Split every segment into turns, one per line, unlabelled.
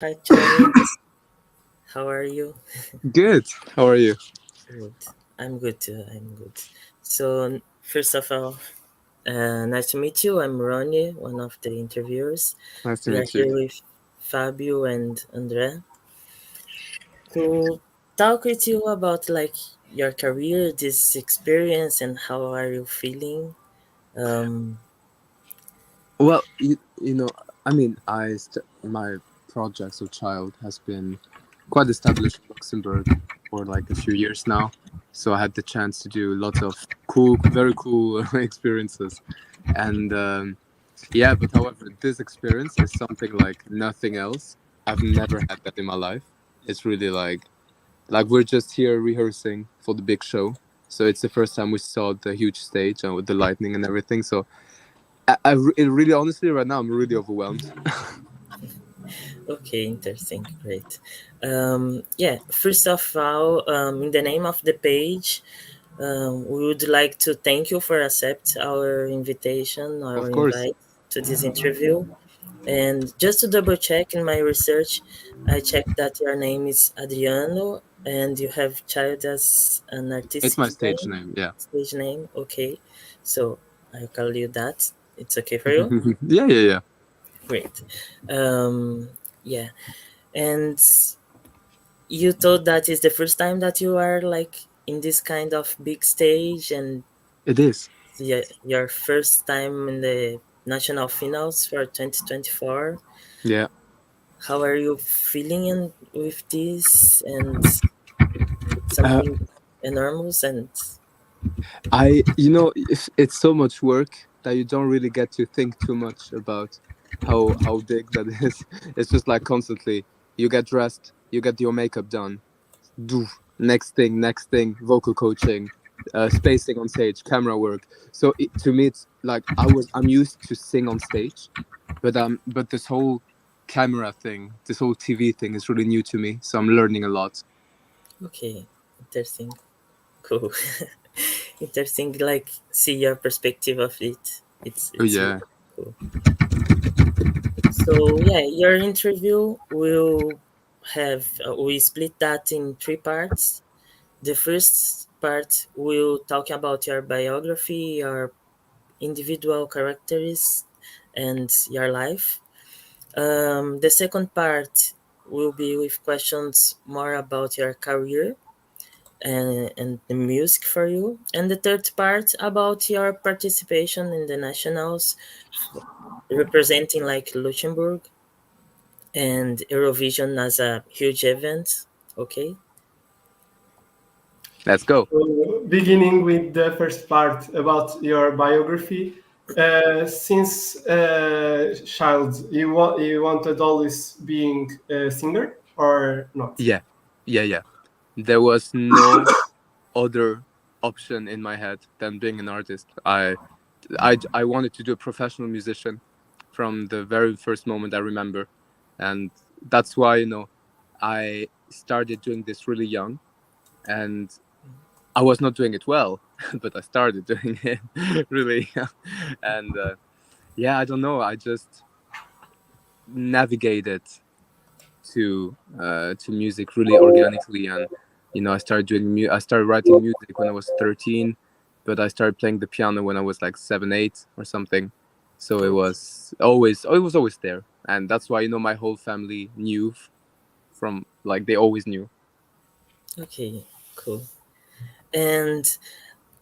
Hi, Chaild. How are you?
Good. How are you?
Good. I'm good too. I'm good. So, first of all, nice to meet you. I'm Ronnie, one of the interviewers.
Nice to
We are
meet you.
here with Fabio and Andre to talk with you about your career, this experience, and how are you feeling. Um,
Well, I mean, my project of Child has been quite established in Luxembourg for like a few years now. So I had the chance to do lots of cool, very cool experiences. And yeah, but however, this experience is something like nothing else. I've never had that in my life. It's really like we're just here rehearsing for the big show. So it's the first time we saw the huge stage and with the lightning and everything. So really honestly right now I'm really overwhelmed.
okay, interesting. Great. Yeah, first of all, in the name of the page, we would like to thank you for accept our invitation, our
Of course.
invite to this interview. And just to double check in my research, I checked that your name is Adriano and you have child as an
It's
artistic
my stage
name,
name, yeah.
stage name. Okay, so I'll call you that. It's okay for you?
Yeah.
Great. Um, yeah, and you thought that is the first time that you are in this kind of big stage and
It is.
your first time in the national finals for 2024.
Yeah.
How are you feeling with this and
uh,
something enormous and
it's so much work that you don't really get to think too much about how big that is. It's just like constantly you get dressed, you get your makeup done, do next thing, vocal coaching, spacing on stage, camera work. So to me it's like I'm used to sing on stage, but this whole camera thing, this whole TV thing is really new to me, so I'm learning a lot.
okay, interesting, cool. Interesting, like see your perspective of it.
Oh
It's really
yeah.
cool. So yeah, your interview will have we split that in three parts. The first part will talk about your biography, your individual characteristics, and your life. The second part will be with questions more about your career and the music for you. And the third part about your participation in the nationals, representing like Luxembourg and Eurovision as a huge event. Okay.
Let's go.
So, beginning with the first part about your biography, since child, you wanted always being a singer or not?
Yeah. Yeah. There was no other option in my head than being an artist. I wanted to do a professional musician from the very first moment I remember, and that's why I started doing this really young, and I was not doing it well, but I started doing it really young. And yeah, I don't know. I just navigated to music really organically, and I started writing music when I was 13, but I started playing the piano when I was like 7 8 or something. So it was always there, and that's why my whole family knew from like they always knew.
Okay. Cool. And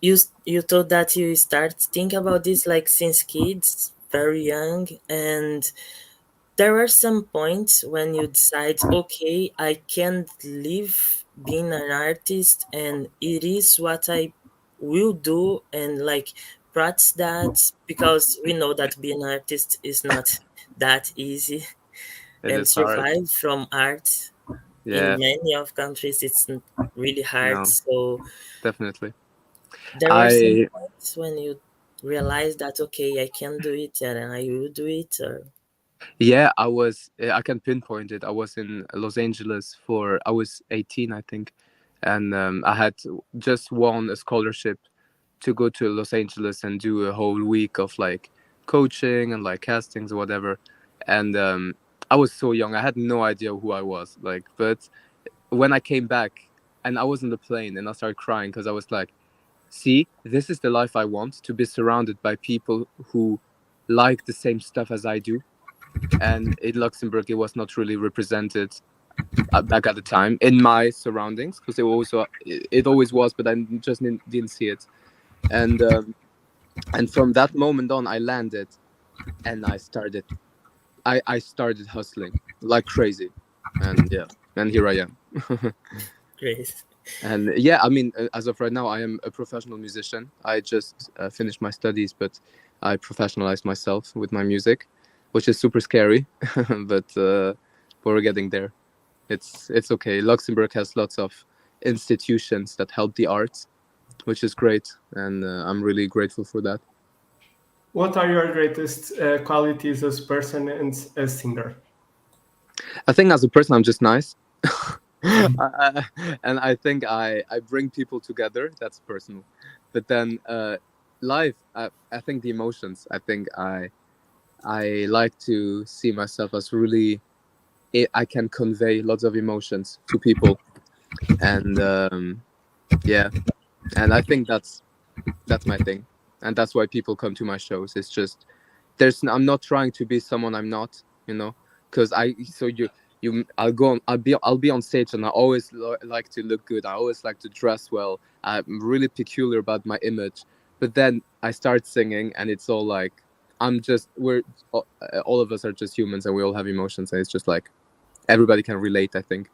you thought that you start think about this like since kids, very young, and there are some points when you decide, okay, I can't live being an artist, and it is what I will do, and like practice that because we know that being an artist is not that easy,
It
and
is hard.
survive from art in
Yeah,
many of countries it's really hard.
no,
So
definitely.
there are some
I
points when you realize that okay, I can do it and I will do it, or
Yeah, I can pinpoint it. I was in Los Angeles for I was 18, I think, and I had just won a scholarship to go to Los Angeles and do a whole week of like coaching and like castings or whatever. And I was so young. I had no idea who I was. Like, but when I came back and I was on the plane and I started crying because I was like, see, this is the life I want, to be surrounded by people who like the same stuff as I do. And in Luxembourg, it was not really represented back at the time in my surroundings because it always was, but I just didn't see it. And from that moment on, I landed and I started hustling like crazy, and yeah, and here I am.
Great.
And yeah, I mean, as of right now, I am a professional musician. I just finished my studies, but I professionalized myself with my music, which is super scary, but we're getting there. It's okay. Luxembourg has lots of institutions that help the arts, which is great, and I'm really grateful for that.
What are your greatest qualities as person and as singer?
I think as a person, I'm just nice.
Mhm.
And I think I bring people together. That's personal, but then life. I think the emotions. I think I like to see myself as really. I can convey lots of emotions to people, and yeah, and I think that's my thing, and that's why people come to my shows. It's just I'm not trying to be someone I'm not, you know, because I'll be on stage and I always like to look good. I always like to dress well. I'm really peculiar about my image, but then I start singing and it's all like we're all of us are just humans and we all have emotions, and it's just like everybody can relate, I think,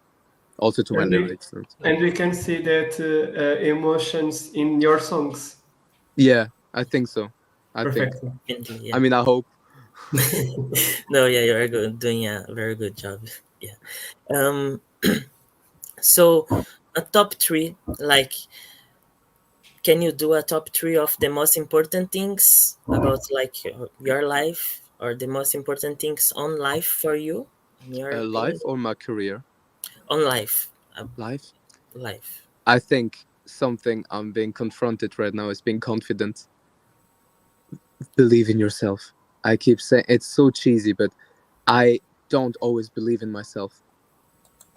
also to my
And
lyrics. And so.
we can see that emotions in your songs.
Yeah, I think so. I think.
Perfectly.
Indeed,
I
yeah.
mean, I hope.
No, yeah, you're good, doing a very good job. Yeah. Um. So, a top three, like, can you do a top three of the most important things about like your life, or the most important things on life for you, in your opinion?
Life or my career?
On life,
Life.
life.
I think something I'm being confronted right now is being confident. Believe in yourself. I keep saying it's so cheesy, but I don't always believe in myself.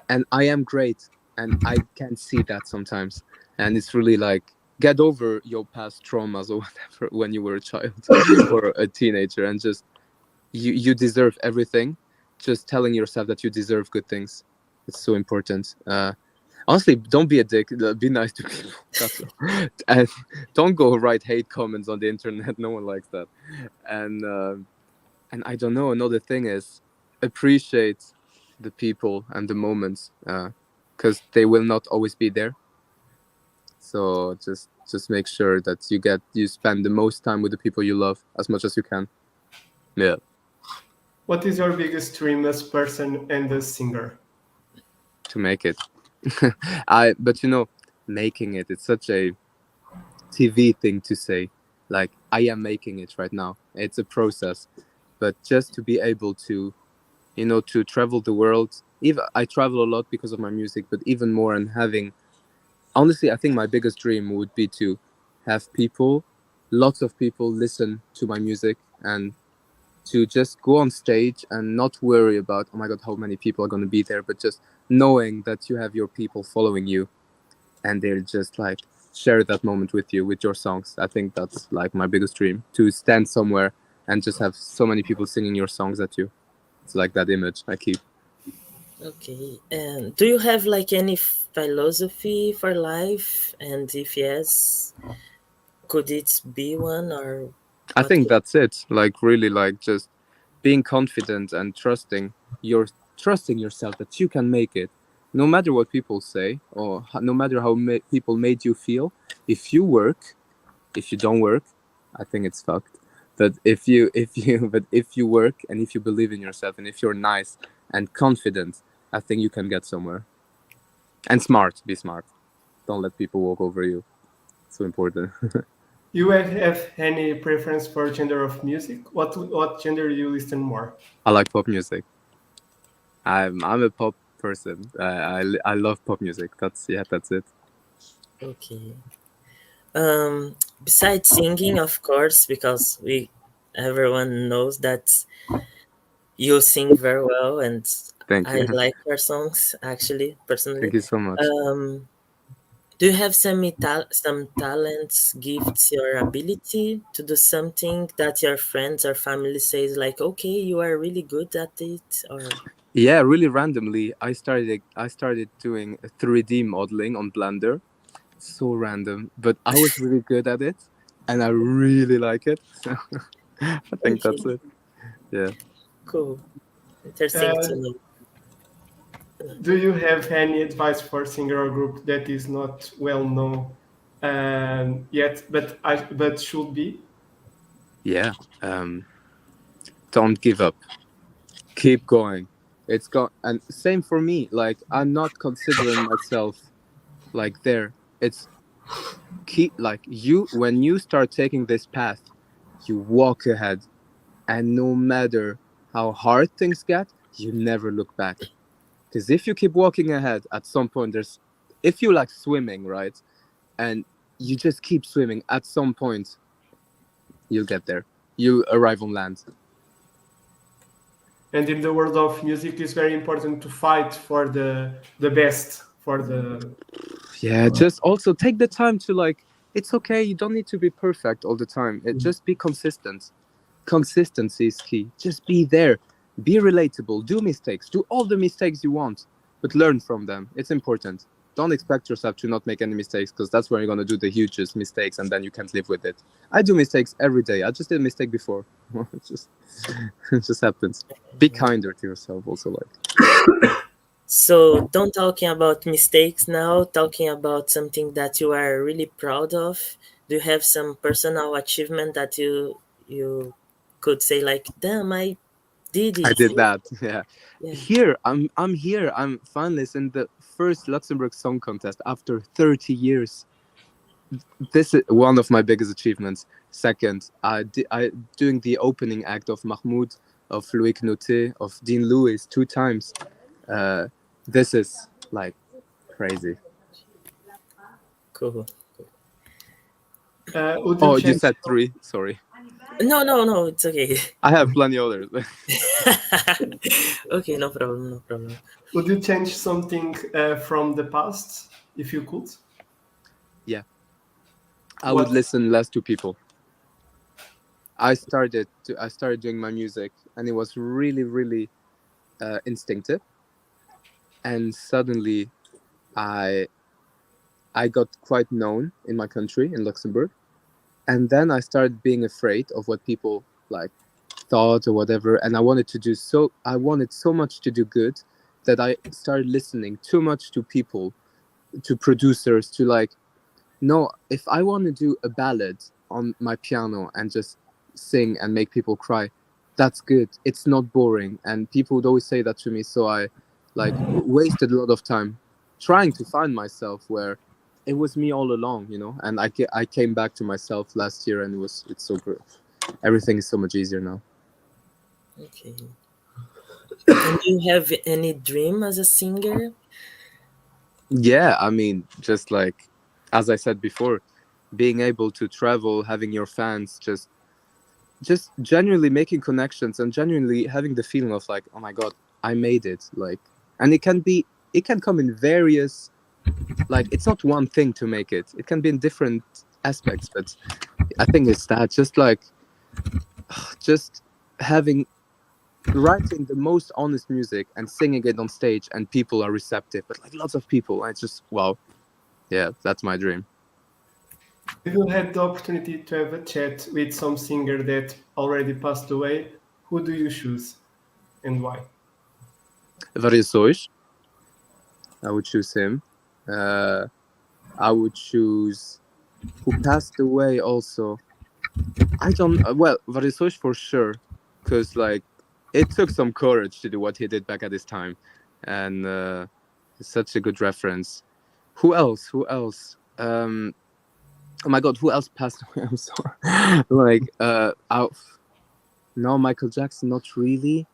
And I am great. And I can see that sometimes. And it's really like, get over your past traumas or whatever when you were a child or a teenager, and just, you deserve everything. Just telling yourself that you deserve good things. It's so important. Honestly, don't be a dick. Be nice to people. That's all. And don't go write hate comments on the internet. No one likes that. And I don't know. Another thing is appreciate the people and the moments, because they will not always be there. So just make sure that you spend the most time with the people you love as much as you can. Yeah,
What is your biggest dream as person and as singer?
to make it. I but making it. It's such a TV thing to say. Like, I am making it right now. It's a process, but just to be able to, to travel the world. Even I travel a lot because of my music, but even more, and having, honestly, I think my biggest dream would be to have lots of people listen to my music, and to just go on stage and not worry about, oh my god, how many people are going to be there, but just knowing that you have your people following you, and they'll just like share that moment with you with your songs. I think that's like my biggest dream, to stand somewhere and just have so many people singing your songs at you. It's like that image I keep.
Okay. And do you have like any philosophy for life? And if yes, could it be one, or
I
what
think
could?
that's it. Like, really, like, just being confident and your trusting yourself that you can make it, no matter what people say, or no matter how people made you feel. If you work, if you don't work, I think it's fucked. But if you work, and if you believe in yourself, and if you're nice and confident, I think you can get somewhere. And smart, be smart. Don't let people walk over you. So important.
You have any preference for genre of music? What genre do you listen more?
I like pop music. I'm a pop person. I love pop music. That's it.
Okay. Besides singing, of course, because we everyone knows that You sing very well, and
Thank
I
you.
like your songs actually,
Thank
personally.
you so much.
Um, do you have some talents, gifts, or ability to do something that your friends or family says like, okay, you are really good at it, or
Yeah, really randomly, I started doing 3D modeling on Blender. So random, but I was really good at it, and I really like it. So I think
okay,
that's it. Yeah.
cool, interesting to
Uh,
know.
do you have any advice for singer or group that is not well known yet, but should be?
Yeah. Um, don't give up. Keep going. It's go and same for me. Like I'm not considering myself like there. It's keep like you when you start taking this path, you walk ahead, and no matter how hard things get, you never look back. Because if you keep walking ahead, at some point there's if you like swimming, right? And you just keep swimming, at some point you'll get there. You arrive on land.
And in the world of music, it's very important to fight for the best for the.
Yeah, just also take the time to like it's okay, you don't need to be perfect all the time. It just be consistent. Consistency is key. Just be there. Be relatable. Do mistakes. Do all the mistakes you want, but learn from them. It's important. Don't expect yourself to not make any mistakes because that's where you're going to do the hugest mistakes and then you can't live with it. I do mistakes every day. I just did a mistake before. It just happens. Be kinder to yourself also like.
So, don't talking about mistakes now, talking about something that you are really proud of. Do you have some personal achievement that you could say like, damn, I did
I
it?
did that. Yeah.
Yeah,
I'm here. I'm finalist in the first Luxembourg Song Contest after 30 years. This is one of my biggest achievements. Second, I doing the opening act of Mahmoud, of Loic Noté, of Dean Lewis 2 times. Uh, this is like crazy.
cool.
Would you
Oh, you
change?
said three. Sorry,
No, no, no, it's okay.
I have plenty others.
Okay, no problem, no problem.
Would you change something from the past if you could?
Yeah, I would
What?
listen less to people. I started doing my music, and it was really really instinctive. And suddenly, I I got quite known in my country in Luxembourg, and then I started being afraid of what people like thought or whatever, and I wanted so much to do good that I started listening too much to people, to producers, to like no, if I want to do a ballad on my piano and just sing and make people cry, that's good. It's not boring. And people would always say that to me. So I like wasted a lot of time trying to find myself where it was me all along, And I came back to myself last year and it's so good. Everything is so much easier now.
Okay. And do you have any dream as a singer?
Yeah, I mean, just like as I said before, being able to travel, having your fans, just genuinely making connections and genuinely having the feeling of like, oh my god, I made it. Like, and it can come in various, like, it's not one thing to make it. It can be in different aspects, but I think it's that just like just having writing the most honest music and singing it on stage and people are receptive, but like lots of people, and it's just wow. Yeah, that's my dream.
If you had the opportunity to have a chat with some singer that already passed away, who do you choose and why?
Variações, I would choose him. uh I would choose who passed away also. I don't. Well, Varisos for sure, because like it took some courage to do what he did back at his time, and it's such a good reference. Who else? Who else? Oh my God, who else passed away? I'm sorry. Like, no, Michael Jackson, not really.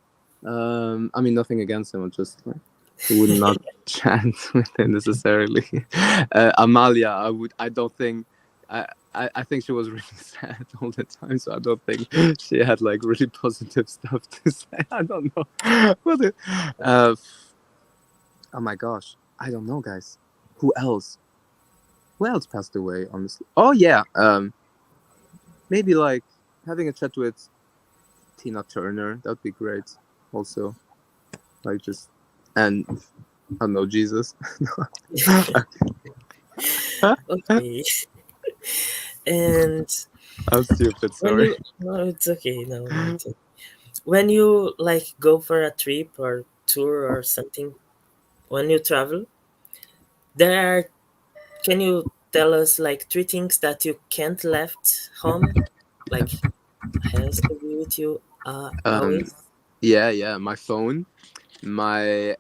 I mean, nothing against him. I just like would not chant with him necessarily. Amalia, I would. I don't think. I think she was really sad all the time, so I don't think she had like really positive stuff to say. I don't know. What uh, oh my gosh, I don't know, guys. Who else? Who else passed away? Honestly, oh yeah, maybe like having a chat with Tina Turner. That'd be great. Also, like just and I don't know, Jesus.
Okay. And
I'm stupid.
when
Sorry.
you no, it's okay. No, nothing. When you like go for a trip or tour or something, when you travel, there are. Can you tell us like three things that you can't left home, like has to be with you
Um,
always?
yeah, my phone, my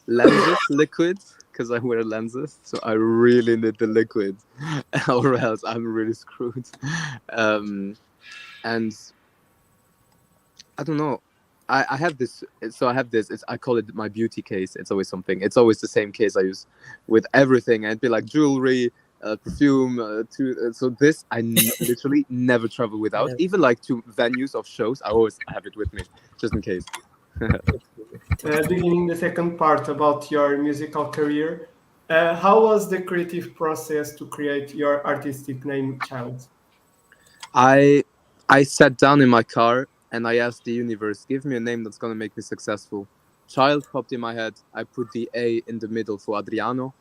lenses, liquid, because I wear lenses, so I really need the liquid, or else I'm really screwed. Um, and I don't know. I have this. So I have this. I call it my beauty case. It's always something. It's always the same case I use with everything. And it'd be like jewelry, perfume. So this literally never travel without.
No,
Even like to venues of shows, I always have it with me just in case.
interesting.
Beginning the second part about your musical career, how was the creative process to create your artistic name, Child?
I I sat down in my car and I asked the universe, give me a name that's gonna make me successful. Child popped in my head. I put the A in the middle for Adriano,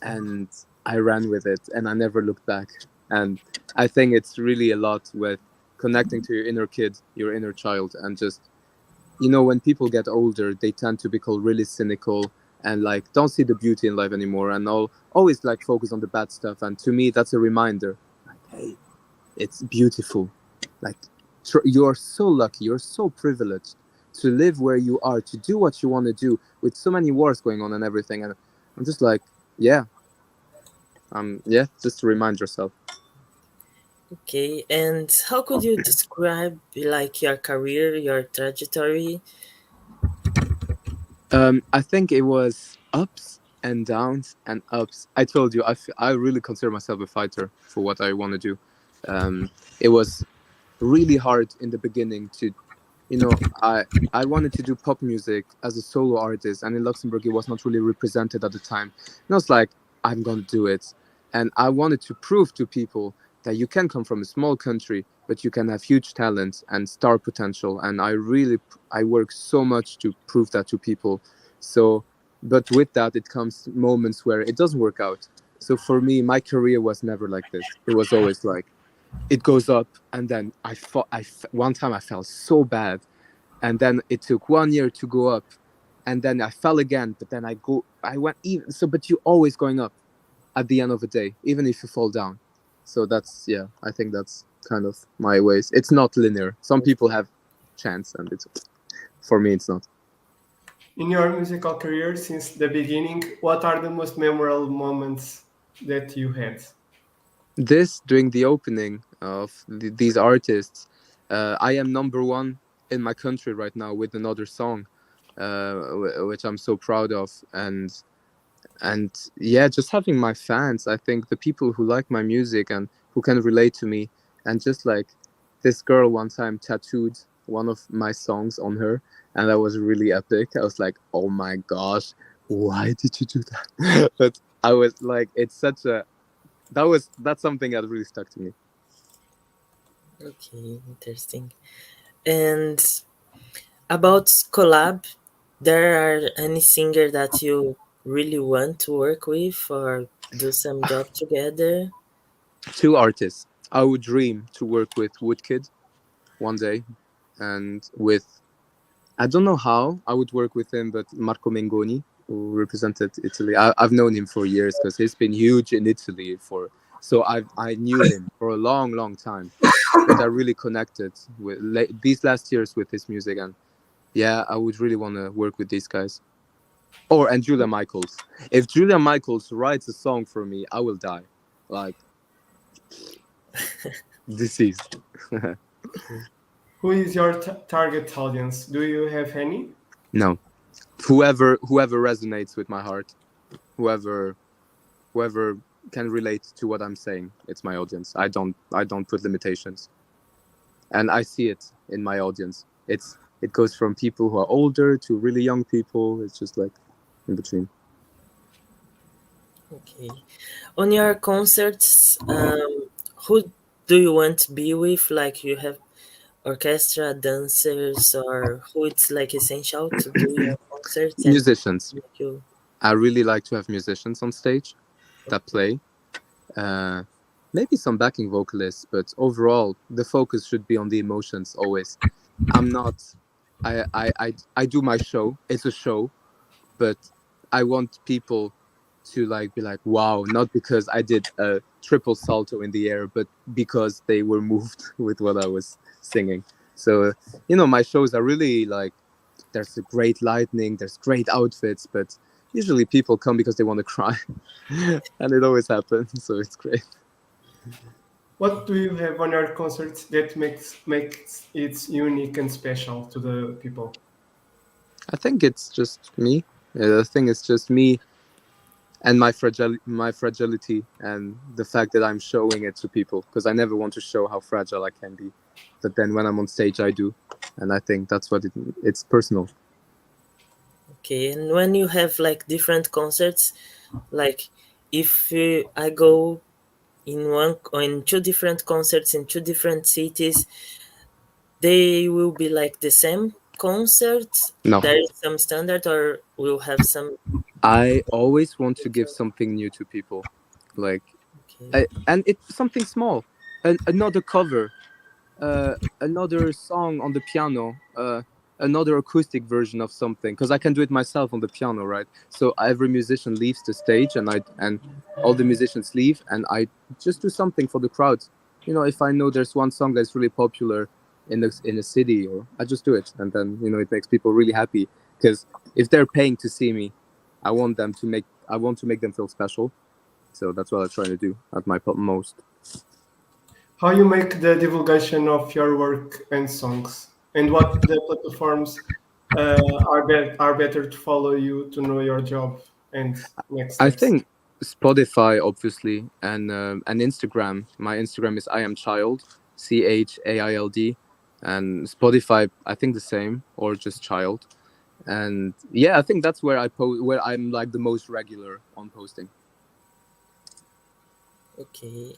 and I ran with it and I never looked back. And I think it's really a lot with connecting to your inner kid, your inner child, and just when people get older, they tend to become really cynical and like don't see the beauty in life anymore, and always like focus on the bad stuff. And to me, that's a reminder, like, hey, it's beautiful. Like you're so lucky, you're so privileged to live where you are, to do what you want to do with so many wars going on and everything. And I'm just like, yeah, yeah, just to remind yourself.
Okay, and how could you describe like your career, your trajectory?
I think it was ups and downs and ups. I told you, I really consider myself a fighter for what I want to do. It was really hard in the beginning to, you know, I wanted to do pop music as a solo artist, and in Luxembourg it was not really represented at the time. And I was like, I'm gonna do it, and I wanted to prove to people that you can come from a small country, but you can have huge talent and star potential. And I work so much to prove that to people. So, but with that, it comes moments where it doesn't work out. So for me, my career was never like this. It was always like it goes up, and then one time I felt so bad, and then it took 1 year to go up, and then I fell again, but then I went even so. But you're always going up at the end of the day, even if you fall down. So that's, yeah, I think that's kind of my ways. It's not linear. Some people have chance, and it's for me it's not.
In your musical career since the beginning, what are the most memorable moments that you had?
This during the opening of these artists, I am number one in my country right now with another song, which I'm so proud of. And yeah, just having my fans, I think the people who like my music and who can relate to me. And just like this girl one time tattooed one of my songs on her, and that was really epic. I was like, oh my gosh, why did you do that? But I was like, it's such a that's something that really stuck to me.
Okay, interesting. And about collab, there are any singer that you really want to work with or do some job together?
Two artists I would dream to work with: Woodkid one day, and with, I don't know how I would work with him, but Marco Mengoni, who represented Italy. I've known him for years because he's been huge in Italy for. So I knew him for a long, long time, but I really connected with these last years with his music, and yeah, I would really want to work with these guys. And Julia Michaels. If Julia Michaels writes a song for me, I will die, like deceased.
Okay.
Who is your target audience? Do you have any?
No, whoever resonates with my heart, whoever can relate to what I'm saying. It's my audience. I don't put limitations, and I see it in my audience. It goes from people who are older to really young people. It's just like in between.
Okay. On your concerts, who do you want to be with? Like you have orchestra, dancers, or who it's like essential to do your concerts and
Musicians.
make you
I really like to have musicians on stage that
okay.
play. Uh, Maybe some backing vocalists, but overall, the focus should be on the emotions always. I'm not. I do my show. It's a show, but I want people to like be like, wow, not because I did a triple salto in the air, but because they were moved with what I was singing. So, my shows are really like, there's a great lightning, there's great outfits, but usually people come because they want to cry, and it always happens. So it's great.
What do you have on your concerts that makes it unique and special to the people?
I think it's just me. I think it's just me and my fragility, and the fact that I'm showing it to people, because I never want to show how fragile I can be, but then when I'm on stage I do, and I think that's what it's personal.
Okay, and when you have like different concerts, like if I go in one or in two different concerts in two different cities, they will be like the same concert.
No,
There is some standard, or will have some
I always want to give
different.
something new to people, like,
Okay,
and it's something small, another cover, another song on the piano, another acoustic version of something, because I can do it myself on the piano, right? So every musician leaves the stage, and all the musicians leave, and I just do something for the crowd. If I know there's one song that's really popular in a city, or I just do it, and then it makes people really happy, because if they're paying to see me, I want to make them feel special. So that's what I try to do at my most.
How you make the divulgation of your work and songs, and what the platforms are better to follow you to know your job and next
I
steps.
think Spotify, obviously, and Instagram. My Instagram is I am Child, Chaild, and Spotify, I think the same, or just Child. And yeah, I think that's where where I'm like the most regular on posting.
okay.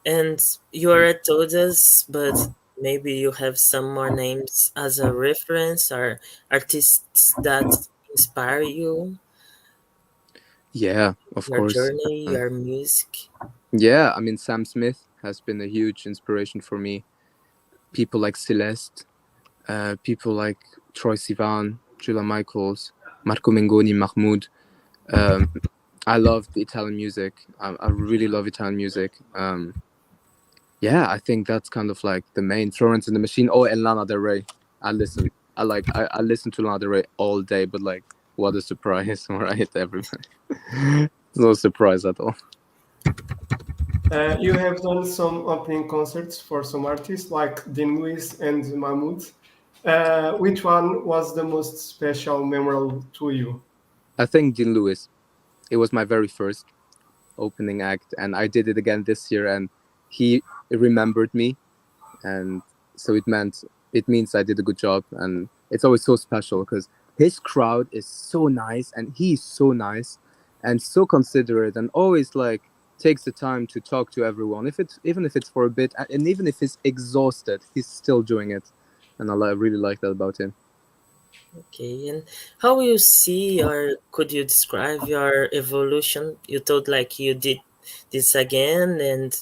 And you already told us, but maybe you have some more names as a reference or artists that inspire you,
Yeah, of
your
course.
journey,
Uh,
your music.
yeah, I mean, Sam Smith has been a huge inspiration for me. People like Celeste, people like Troy Sivan, Julia Michaels, Marco Mengoni, Mahmoud. Um, I love the Italian music. I really love Italian music. Yeah, I think that's kind of like the main Florence and the Machine. Oh, and Lana Del Rey. I listen. I listen to Lana Del Rey all day. But like, what a surprise! Right, everybody. No surprise at all.
You have done some opening concerts for some artists like Dean Lewis and Mahmood. Which one was the most special, memorable to you?
I think Dean Lewis. It was my very first opening act, and I did it again this year, and he remembered me, and so it means I did a good job, and it's always so special because his crowd is so nice, and he's so nice and so considerate, and always like takes the time to talk to everyone, if it's even if it's for a bit, and even if he's exhausted, he's still doing it, and really like that about him.
Okay, and how will you see or could you describe your evolution? You told like you did this again and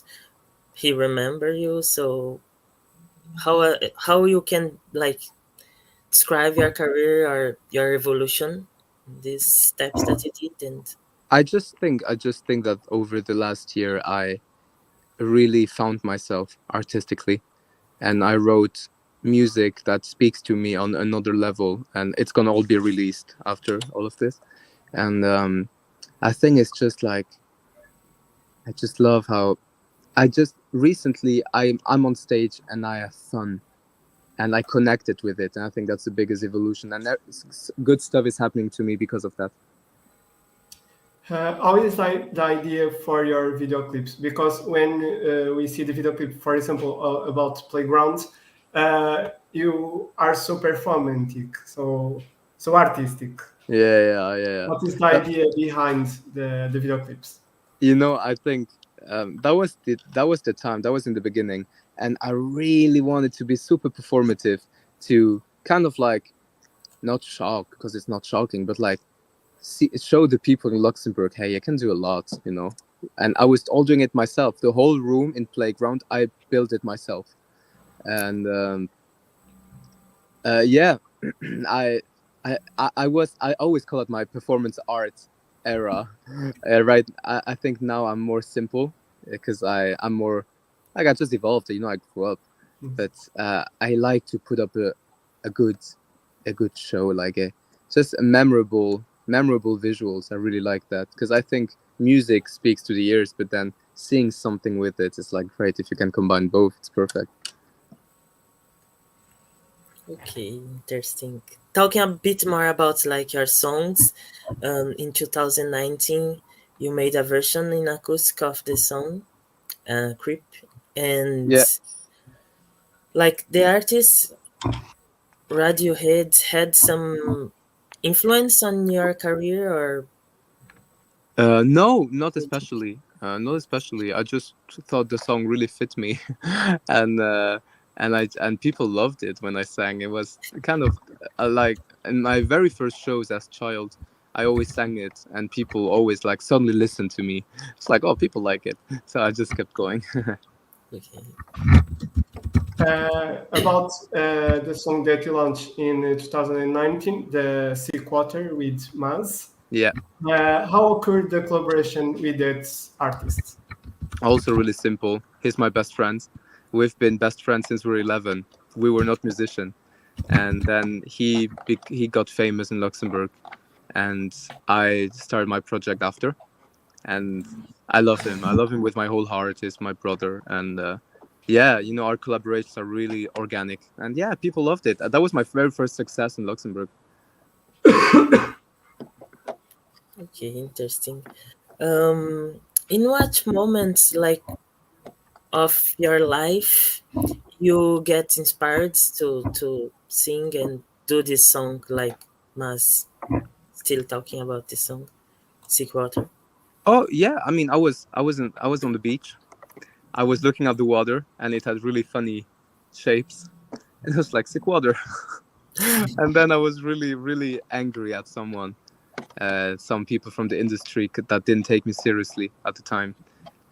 he remember you. So how you can like describe your career or your evolution, these steps that you did, and
I just think that over the last year I really found myself artistically, and I wrote music that speaks to me on another level, and it's gonna all be released after all of this. And I think it's just like, I just love how I just recently I'm on stage and I have fun and I connected with it, and I think that's the biggest evolution, and good stuff is happening to me because of that.
How is the idea for your video clips? Because when we see the video clip, for example, about playgrounds, you are so performatic, so artistic.
Yeah, yeah, yeah,
What is the
yeah.
idea behind the video clips?
I think that was the time, that was in the beginning, and I really wanted to be super performative, to kind of like not shock, because it's not shocking, but like show the people in Luxembourg, hey, I can do a lot. And I was all doing it myself. The whole room in playground, I built it myself, and yeah, I, I always call it my performance art era. Right, I think now I'm more simple, because I'm more like, I just evolved. I grew up, but I like to put up a good a good show, like just a memorable visuals. I really like that, because I think music speaks to the ears, but then seeing something with it is like great. If you can combine both, it's perfect.
Okay, interesting. Talking a bit more about like your songs, in 2019, you made a version in acoustic of the song, "Creep," and
Yeah.
like the artist Radiohead had some influence on your career, or
No, not especially. Not especially. I just thought the song really fit me, and and people loved it when I sang. It was kind of like in my very first shows as child. I always sang it, and people always like suddenly listened to me. It's like, oh, people like it, so I just kept going.
okay,
About the song that you launched in 2019, the Sea Quarter with Maz.
Yeah.
How occurred the collaboration with that artist?
Also, really simple. He's my best friend. We've been best friends since we were 11. We were not musicians, and then he got famous in Luxembourg, and I started my project after, and I love him. I love him with my whole heart. He's my brother, and yeah, our collaborations are really organic, and yeah, people loved it. That was my very first success in Luxembourg.
okay, interesting. In what moments like of your life you get inspired to sing and do this song, like Mas still talking about this song, Sick Water?
Oh yeah, I mean, I was on the beach. I was looking at the water, and it had really funny shapes. It was like sick water, and then I was really really angry at someone. Some people from the industry that didn't take me seriously at the time.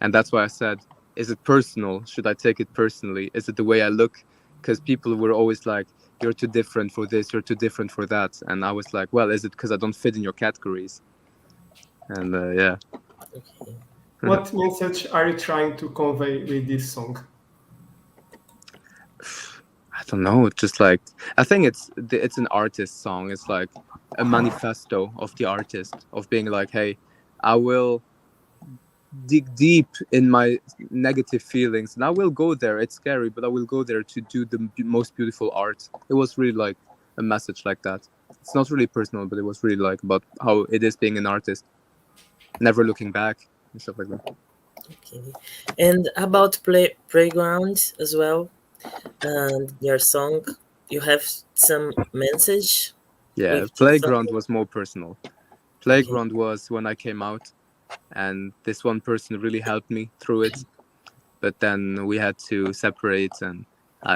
And that's why I said, is it personal? Should I take it personally? Is it the way I look? Because people were always like, you're too different for this, you're too different for that. And I was like, well, is it because I don't fit in your categories? And yeah.
Okay.
What message are you trying to convey with this song?
I don't know. Just like, I think it's an artist song. It's like a manifesto of the artist, of being like, hey, I will dig deep in my negative feelings, and I will go there. It's scary, but I will go there to do the most beautiful art. It was really like a message like that. It's not really personal, but it was really like about how it is being an artist, never looking back and stuff like that.
Okay. And about playground as well, and your song, you have some message
Yeah,
with this
Playground
song?
was more personal.
Okay.
Playground was when I came out, and this one person really helped me through it. But then we had to separate, and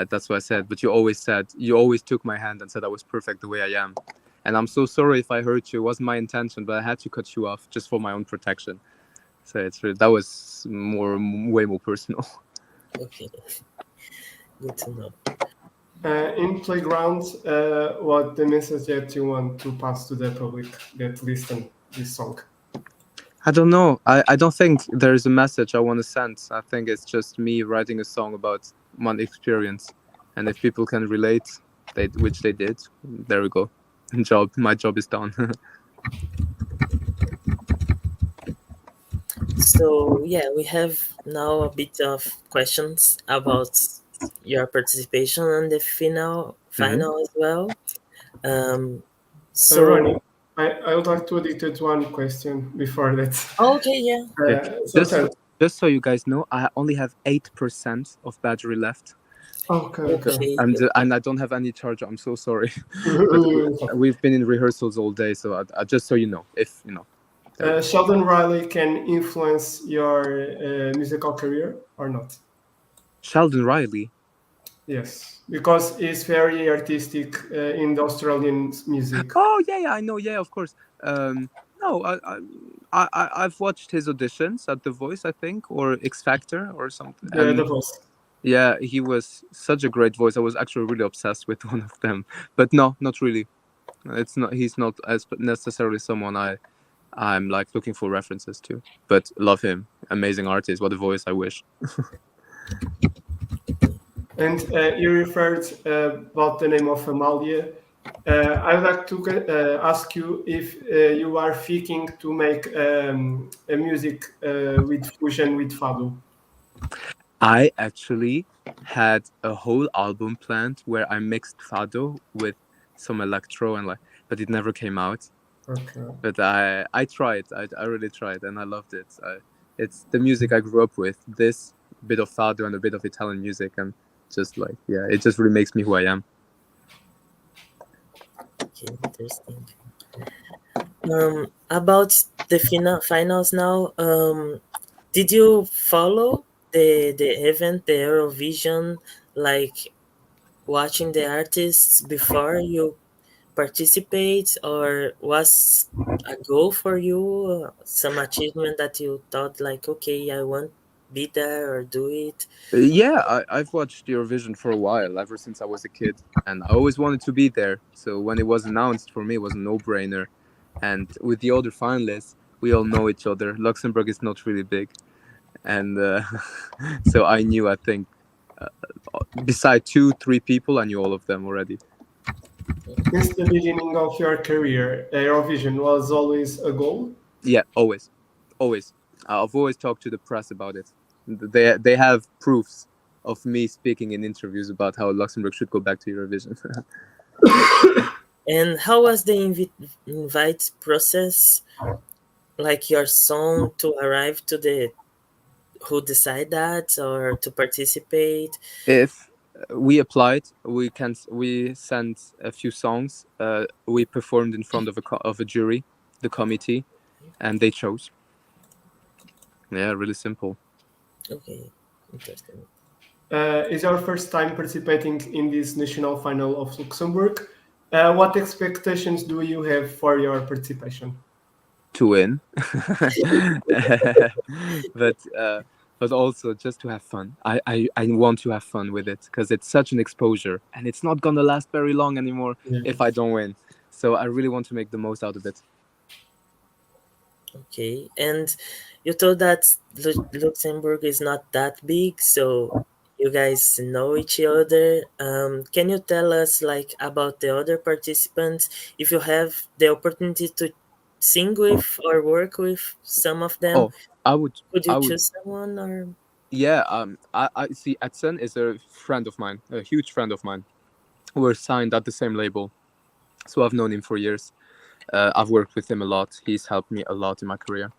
that's what I said. But you always took my hand and said I was perfect the way I am, and I'm so sorry if I hurt you. It wasn't my intention, but I had to cut you off just for my own protection. So that was way more personal.
Okay. Good to know.
In Playground, what the message that you want to pass to the public that listen this song?
I don't know. I don't think there's a message I want to send. I think it's just me writing a song about one experience, and if people can relate, which they did, there we go. My job is done.
So yeah, we have now a bit of questions about your participation on the final
Hmm.
final as well. Um,
Ronnie,
so
I would like to edit one question before that.
Okay, yeah.
Okay.
So
Just
Charles,
just so you guys know, I only have 8% of battery left,
okay, okay.
Okay, okay.
and I don't have any charger. I'm so sorry, but we've been in rehearsals all day, so I just so you know, if you know. There you go.
Sheldon Riley can influence your musical career or not?
Sheldon Riley.
Yes, because he's very artistic in the Australian music.
Oh yeah, yeah, I know. Yeah, of course. No, I've watched his auditions at The Voice, I think, or X Factor or something,
The
and
voice.
yeah, he was such a great voice. I was actually really obsessed with one of them, but no, not really. It's not. He's not as necessarily someone I'm like looking for references to, but love him. Amazing artist. What a voice. I wish.
And you referred about the name of Amalia. I would like to ask you if you are thinking to make a music with fusion with fado.
I actually had a whole album planned where I mixed fado with some electro and like, but it never came out.
Okay.
But I tried. I really tried, and I loved it. It's the music I grew up with. This bit of fado and a bit of Italian music, and just like yeah, it just really makes me who I am.
Okay, interesting. About the finals now. Did you follow the event, the Eurovision, like watching the artists before you participate, or was a goal for you, some achievement that you thought like, okay, I want be there or do it?
Yeah, I've watched Eurovision for a while, ever since I was a kid, and I always wanted to be there. So when it was announced, for me, it was a no-brainer. And with the other finalists, we all know each other. Luxembourg is not really big, and so I knew. I think, beside 2, 3 people, I knew all of them already.
Since the beginning of your career, Eurovision was always a goal.
Yeah, always, always. I've always talked to the press about it. They have proofs of me speaking in interviews about how Luxembourg should go back to Eurovision.
And how was the invite process, like your song to arrive to the who decide that or to participate?
If we applied, we sent a few songs. We performed in front of a jury, the committee, and they chose. Yeah, really simple.
Okay, interesting.
Is your first time participating in this National Final of Luxembourg? What expectations do you have for your participation?
To win, but but also just to have fun. I want to have fun with it because it's such an exposure, and it's not gonna last very long anymore
Yeah.
if I don't win. So I really want to make the most out of it.
Okay, and you told that Luxembourg is not that big, so you guys know each other. Can you tell us like about the other participants? If you have the opportunity to sing with or work with some of them,
Oh, I would,
could you
I would,
choose someone or?
yeah. I see. Edson is a friend of mine, a huge friend of mine. We're signed at the same label, so I've known him for years. I've worked with him a lot. He's helped me a lot in my career.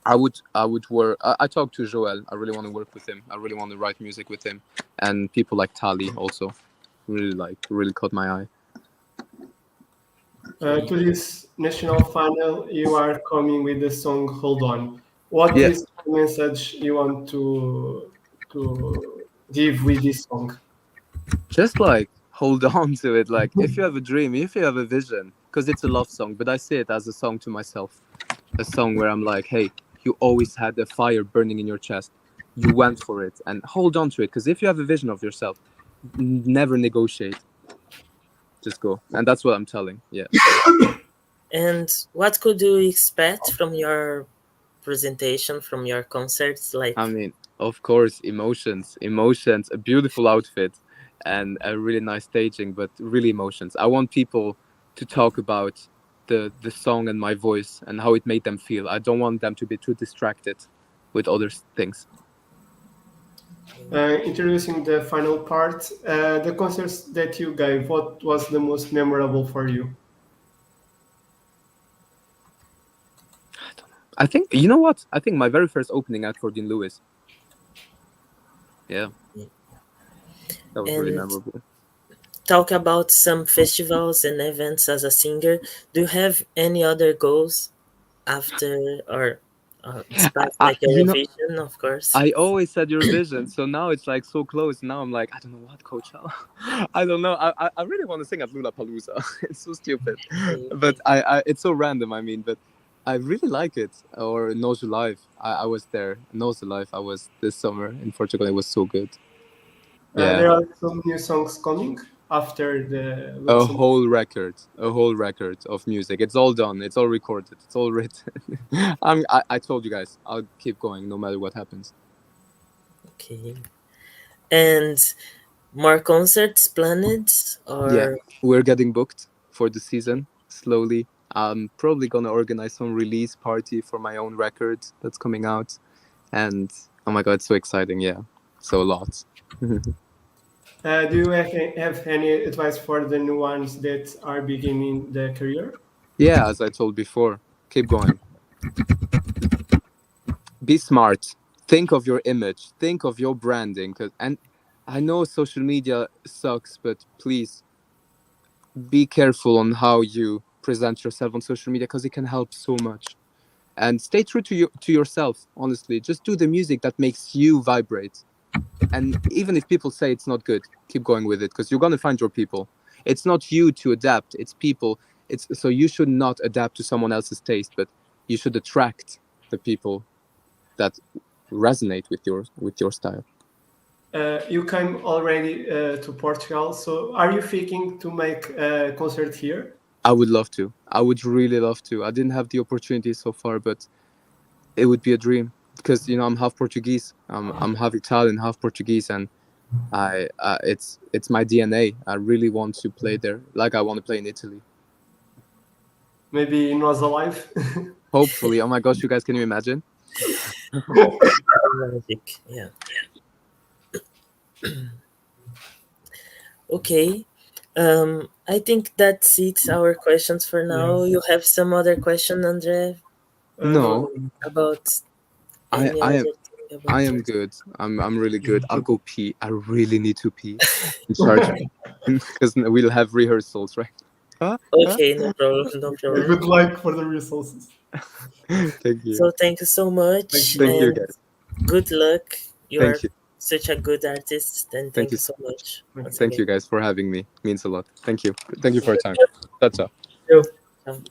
I would work. I talked to Joel. I really want to work with him. I really want to write music with him, and people like Tali also, really caught my eye.
To this national final, you are coming with the song "Hold On." What
Yeah,
is the message you want to give with this song?
just like hold on to it. Like if you have a dream, if you have a vision, because it's a love song, but I see it as a song to myself, a song where I'm like, hey, you always had a fire burning in your chest. You went for it, and hold on to it. Because if you have a vision of yourself, never negotiate. Just go, and that's what I'm telling. Yeah.
And what could you expect from your presentation, from your concerts?
I
Like,
mean, of course, emotions, a beautiful outfit, and a really nice staging, but really emotions. I want people to talk about the song and my voice and how it made them feel. I don't want them to be too distracted with other things.
Introducing the final part, the concerts that you gave, what was the most memorable for you?
I think you know what? I think my very first opening act for Dean Lewis. Yeah, that was really
And
memorable.
talk about some festivals and events as a singer. Do you have any other goals after or despite like
You know,
Eurovision, of course?
I always said Eurovision, so now it's like so close. Now I'm like, I don't know what Coachella. I don't know. I really want to sing at Lollapalooza. It's so stupid,
Okay,
but it's so random. I mean, but I really like it. Or Nose Live. I was there. Nose Live. I was this summer in Portugal. It was so good. Yeah,
There are some new songs coming after the
a
Luxembourg.
whole record of music. It's all done. It's all recorded. It's all written. I told you guys. I'll keep going no matter what happens.
okay. And more concerts planned
Yeah,
or
we're getting booked for the season slowly. I'm probably gonna organize some release party for my own record that's coming out, and oh my god, it's so exciting! Yeah, so lots.
Do you have any advice for the new ones that are beginning the career?
Yeah, as I told before, keep going. Be smart. Think of your image. Think of your branding. And I know social media sucks, but please be careful on how you present yourself on social media because it can help so much. And stay true to yourself. Honestly, just do the music that makes you vibrate. And even if people say it's not good, keep going with it because you're gonna find your people. It's not you to adapt; it's people. It's so you should not adapt to someone else's taste, but you should attract the people that resonate with your style.
You came already to Portugal, so are you thinking to make a concert here?
I would love to. I would really love to. I didn't have the opportunity so far, but it would be a dream because I'm half Portuguese. I'm half Italian, half Portuguese, and it's my DNA. I really want to play there, like I want to play in Italy.
Maybe in Was Alive?
Hopefully. Oh my gosh, you guys, can you imagine?
magic? Yeah. Okay. I think that's it. Our questions for now.
Yes.
You have some other question, Andre,
No.
No,
about
I
any
I am
other thing
I
about
am
your.
good. I'm really good. I'll go pee. I really need to pee. In charge because we'll have rehearsals, right? Huh? Huh?
Okay, no problem, no problem.
Good luck for the resources.
Thank you.
So thank you so
Thank
much
Thank
you.
you,
and
guys.
good luck. You are
Thank you.
such a good artist, and
Thank
thank
you.
you so much
Thank
once
Thank
again.
you, guys, for having me. Means a lot. Thank you. Thank you for your time. Ciao, ciao.
you.
Ciao.